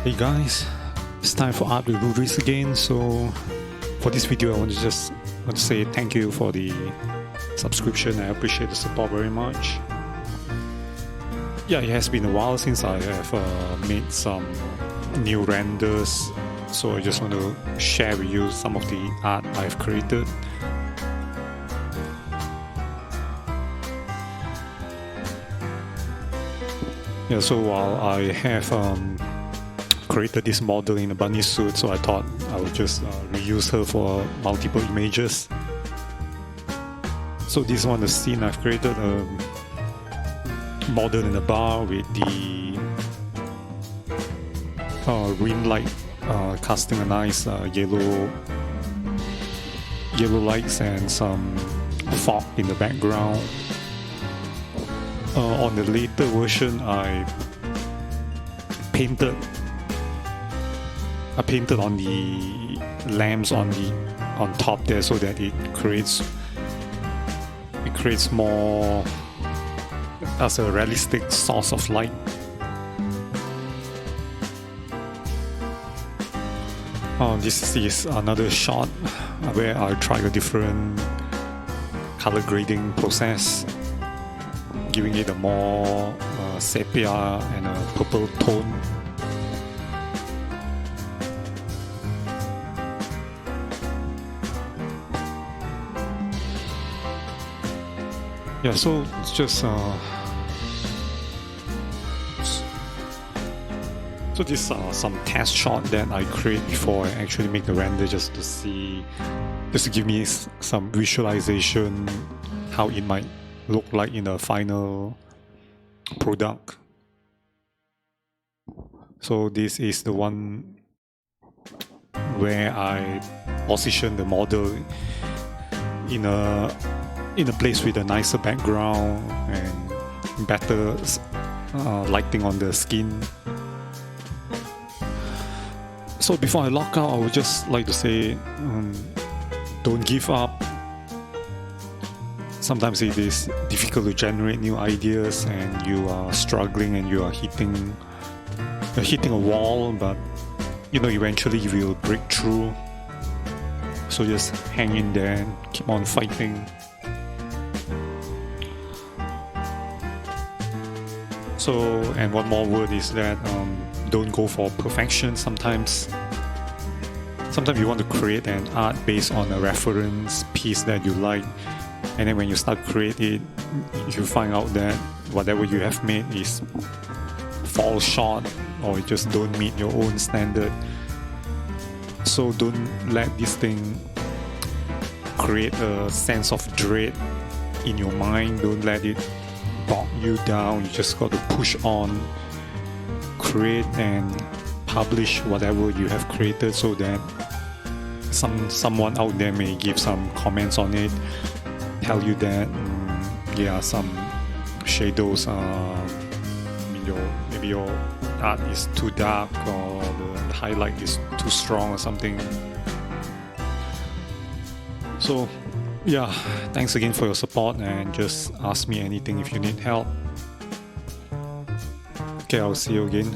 Hey guys, it's time for Art with Rudris again. So for this video, I want to say thank you for the subscription. I appreciate the support very much. Yeah, it has been a while since I have made some new renders, so I just want to share with you some of the art I've created. Yeah, so while I have created this model in a bunny suit, so I thought I would just reuse her for multiple images. So this one, the scene I've created a model in a bar with the ring light casting a nice yellow lights and some fog in the background. On the later version, I painted on the lamps on top there, so that it creates more as a realistic source of light. This is another shot where I tried a different color grading process, giving it a more sepia and a purple tone. Yeah, so it's just so this some test shot that I create before I actually make the render, just to give me some visualization how it might look like in the final product. So this is the one where I position the model in a place with a nicer background and better lighting on the skin. So before I log out, I would just like to say, don't give up. Sometimes it is difficult to generate new ideas and you are struggling and you're hitting a wall, but eventually you will break through. So just hang in there and keep on fighting. So, and one more word is that don't go for perfection. Sometimes you want to create an art based on a reference piece that you like, and then when you start creating it, you find out that whatever you have made is fall short or it just don't meet your own standard. So don't let this thing create a sense of dread in your mind. Don't let it bog you down. You just got to push on, create and publish whatever you have created, so that someone out there may give some comments on it, tell you that some shadows maybe your art is too dark or the highlight is too strong or something. So yeah, thanks again for your support, and just ask me anything if you need help. Okay, I'll see you again.